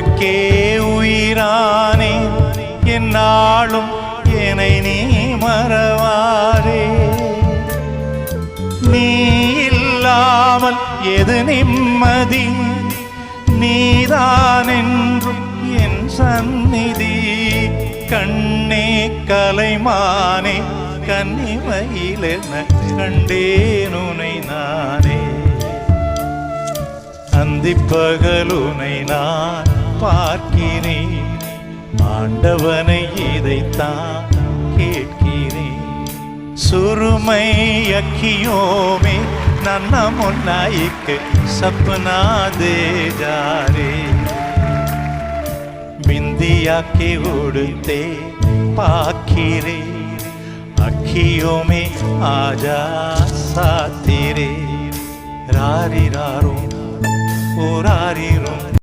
உனக்கே உயிரானே என்னாலும் என்னை நீ மறவாதே. நீ இல்லாமல் எது நிம்மதி, நீதான் என்றும் என் சந்நிதி. கண்ணே கலைமானே கன்னிமையிலென கண்டேன் உனை நானே. அந்திப்பகலுனை நான் பார்க்கிறேன், ஆண்டவனை இதைத்தான் கேட்கிறேன். सुरमई अखियों में नन्ना मुन्ना एक सपना दे जा रे. बिंदिया के उड़ते पाखी अखियों में आजा साथी रे. रारी रारो ओ रारी रो